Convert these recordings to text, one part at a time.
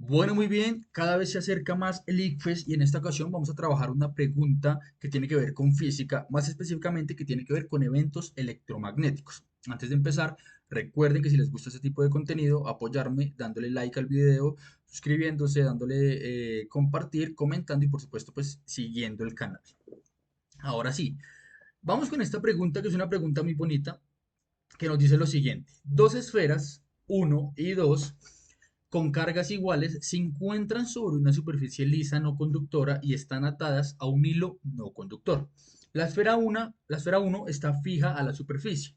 Bueno, muy bien, cada vez se acerca más el ICFES y en esta ocasión vamos a trabajar una pregunta que tiene que ver con física, más específicamente que tiene que ver con eventos electromagnéticos. Antes de empezar, recuerden que si les gusta este tipo de contenido, apoyarme dándole like al video, suscribiéndose, dándole compartir, comentando y por supuesto pues siguiendo el canal. Ahora sí, vamos con esta pregunta que es una pregunta muy bonita que nos dice lo siguiente. Dos esferas, uno y 2 con cargas iguales, se encuentran sobre una superficie lisa no conductora y están atadas a un hilo no conductor. La esfera 1 está fija a la superficie.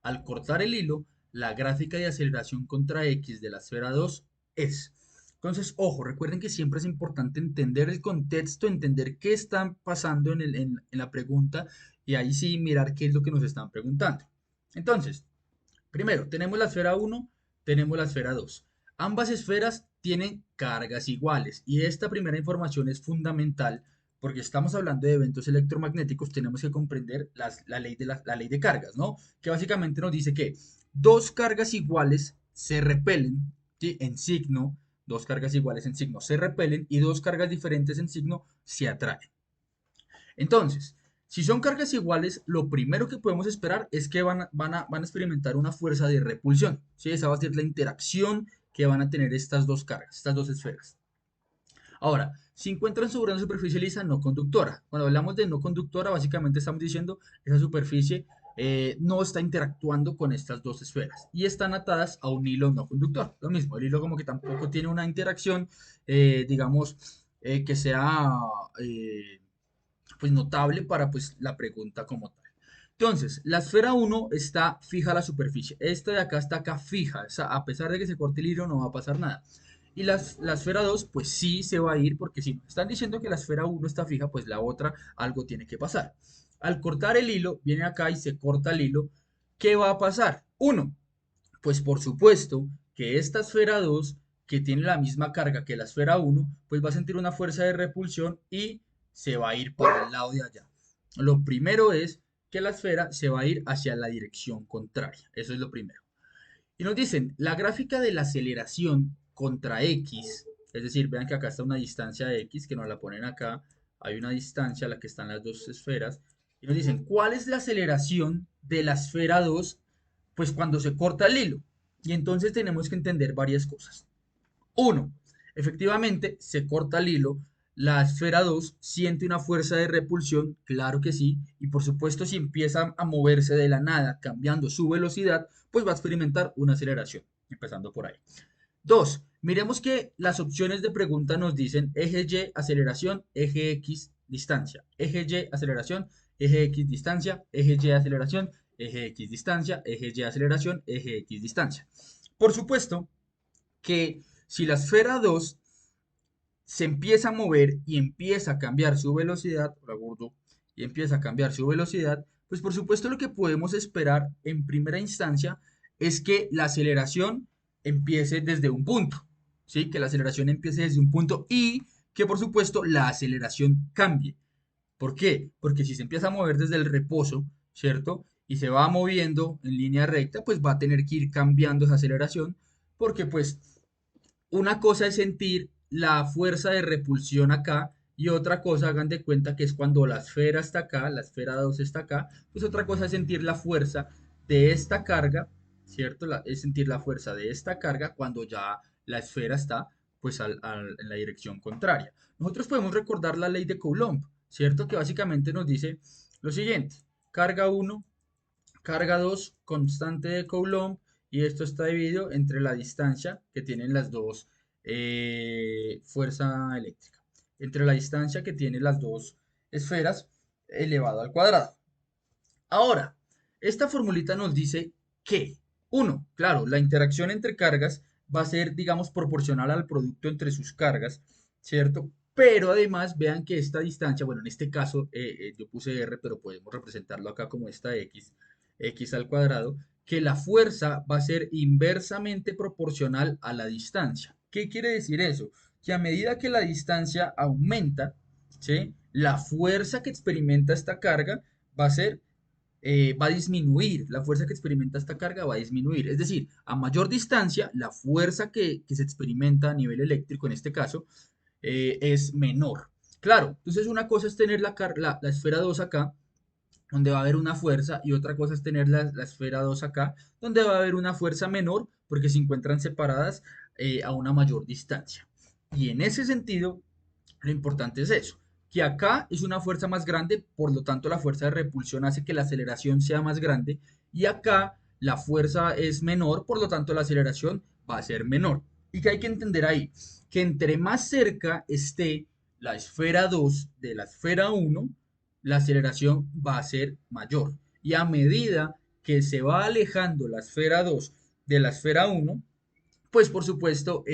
Al cortar el hilo, la gráfica de aceleración contra X de la esfera 2 es. Entonces, ojo, recuerden que siempre es importante entender el contexto, entender qué está pasando en la pregunta y ahí sí mirar qué es lo que nos están preguntando. Entonces, primero, tenemos la esfera 1, tenemos la esfera 2. Ambas esferas tienen cargas iguales y esta primera información es fundamental porque estamos hablando de eventos electromagnéticos, tenemos que comprender la ley de cargas, ¿no? Que básicamente nos dice que dos cargas iguales se repelen, ¿sí? En signo, dos cargas iguales en signo se repelen y dos cargas diferentes en signo se atraen. Entonces, si son cargas iguales, lo primero que podemos esperar es que van a experimentar una fuerza de repulsión. ¿Sí? Esa va a ser la interacción que van a tener estas dos cargas, estas dos esferas. Ahora, si encuentran sobre una superficie lisa no conductora. Cuando hablamos de no conductora, básicamente estamos diciendo esa superficie no está interactuando con estas dos esferas y están atadas a un hilo no conductor. Lo mismo, el hilo como que tampoco tiene una interacción, digamos, que sea pues notable para pues la pregunta como tal. Entonces, la esfera 1 está fija a la superficie. Esta de acá está acá fija. O sea, a pesar de que se corte el hilo, no va a pasar nada. Y la esfera 2 pues sí se va a ir, porque si están diciendo que la esfera 1 está fija, pues la otra algo tiene que pasar. Al cortar el hilo, viene acá y se corta el hilo. ¿Qué va a pasar? Uno, pues por supuesto que esta esfera 2 que tiene la misma carga que la esfera 1 pues va a sentir una fuerza de repulsión y se va a ir por el lado de allá. Lo primero es que la esfera se va a ir hacia la dirección contraria. Eso es lo primero. Y nos dicen, la gráfica de la aceleración contra X, es decir, vean que acá está una distancia de X, que nos la ponen acá, hay una distancia a la que están las dos esferas, y nos dicen, ¿cuál es la aceleración de la esfera 2? Pues cuando se corta el hilo. Y entonces tenemos que entender varias cosas. Uno, efectivamente se corta el hilo, la esfera 2 siente una fuerza de repulsión, claro que sí, y por supuesto si empieza a moverse de la nada, cambiando su velocidad, pues va a experimentar una aceleración, empezando por ahí. Dos, miremos que las opciones de pregunta nos dicen eje Y, aceleración, eje X, distancia. Eje Y, aceleración, eje X, distancia, eje Y, aceleración, eje X, distancia, eje Y, aceleración, eje X, distancia. Por supuesto que si la esfera 2 se empieza a mover y empieza a cambiar su velocidad, hola gordo, y empieza a cambiar su velocidad, pues por supuesto lo que podemos esperar en primera instancia es que la aceleración empiece desde un punto, ¿sí? Que la aceleración empiece desde un punto y que por supuesto la aceleración cambie. ¿Por qué? Porque si se empieza a mover desde el reposo, ¿cierto? Y se va moviendo en línea recta, pues va a tener que ir cambiando esa aceleración, porque pues una cosa es sentir la fuerza de repulsión acá y otra cosa, hagan de cuenta que es cuando la esfera está acá, la esfera 2 está acá, pues otra cosa es sentir la fuerza de esta carga, ¿cierto? Es sentir la fuerza de esta carga cuando ya la esfera está pues en la dirección contraria. Nosotros podemos recordar la ley de Coulomb, ¿cierto? Que básicamente nos dice lo siguiente, carga 1 carga 2 constante de Coulomb, y esto está dividido entre la distancia que tienen las dos fuerza eléctrica, entre la distancia que tienen las dos esferas elevado al cuadrado. Ahora, esta formulita nos dice que, uno, claro, la interacción entre cargas va a ser, digamos, proporcional al producto entre sus cargas, ¿cierto? Pero además, vean que esta distancia, bueno, en este caso yo puse R, pero podemos representarlo acá como esta X, X al cuadrado, que la fuerza va a ser inversamente proporcional a la distancia. ¿Qué quiere decir eso? Que a medida que la distancia aumenta, ¿sí? La fuerza que experimenta esta carga va a ser va a disminuir, la fuerza que experimenta esta carga va a disminuir. Es decir, a mayor distancia, la fuerza que se experimenta a nivel eléctrico, en este caso, es menor. Claro, entonces una cosa es tener la esfera 2 acá, donde va a haber una fuerza, y otra cosa es tener la esfera 2 acá, donde va a haber una fuerza menor, porque se encuentran separadas a una mayor distancia. Y en ese sentido, lo importante es eso, que acá es una fuerza más grande, por lo tanto la fuerza de repulsión hace que la aceleración sea más grande, y acá la fuerza es menor, por lo tanto la aceleración va a ser menor. ¿Y qué hay que entender ahí? Que entre más cerca esté la esfera 2 de la esfera 1, la aceleración va a ser mayor. Y a medida que se va alejando la esfera 2 de la esfera 1, pues por supuesto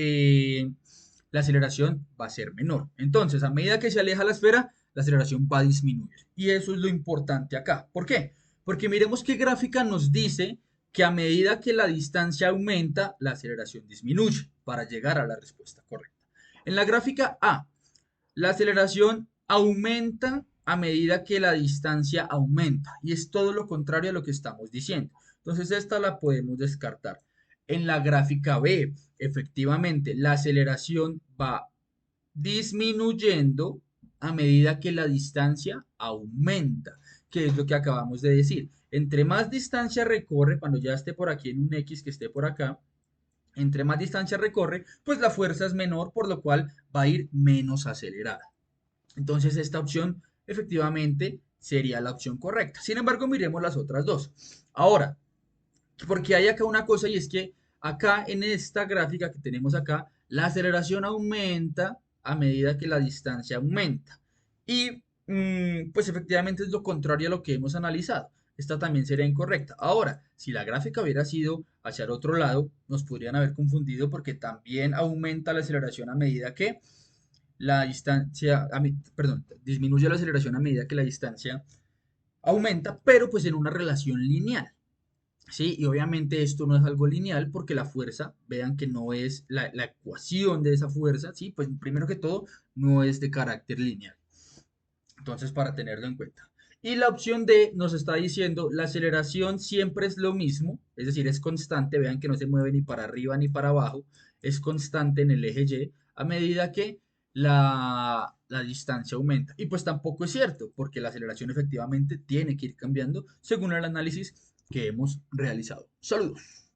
la aceleración va a ser menor. Entonces, a medida que se aleja la esfera, la aceleración va a disminuir. Y eso es lo importante acá. ¿Por qué? Porque miremos qué gráfica nos dice que a medida que la distancia aumenta, la aceleración disminuye para llegar a la respuesta correcta. En la gráfica A, la aceleración aumenta a medida que la distancia aumenta y es todo lo contrario a lo que estamos diciendo. Entonces esta la podemos descartar. En la gráfica B, efectivamente, la aceleración va disminuyendo a medida que la distancia aumenta, que es lo que acabamos de decir. Entre más distancia recorre, cuando ya esté por aquí en un X que esté por acá, entre más distancia recorre, pues la fuerza es menor, por lo cual va a ir menos acelerada. Entonces esta opción efectivamente sería la opción correcta. Sin embargo, miremos las otras dos. Ahora, porque hay acá una cosa y es que acá en esta gráfica que tenemos acá, la aceleración aumenta a medida que la distancia aumenta. Y pues efectivamente es lo contrario a lo que hemos analizado. Esta también sería incorrecta. Ahora, si la gráfica hubiera sido hacia el otro lado, nos podrían haber confundido porque también aumenta la aceleración a medida que la distancia, perdón, disminuye la aceleración a medida que la distancia aumenta, pero pues en una relación lineal. ¿Sí? Y obviamente esto no es algo lineal porque la fuerza, vean que no es la ecuación de esa fuerza, ¿sí? Pues primero que todo, no es de carácter lineal. Entonces, para tenerlo en cuenta. Y la opción D nos está diciendo la aceleración siempre es lo mismo, es decir, es constante, vean que no se mueve ni para arriba ni para abajo, es constante en el eje Y a medida que la distancia aumenta. Y pues tampoco es cierto, porque la aceleración efectivamente tiene que ir cambiando según el análisis que hemos realizado. Saludos.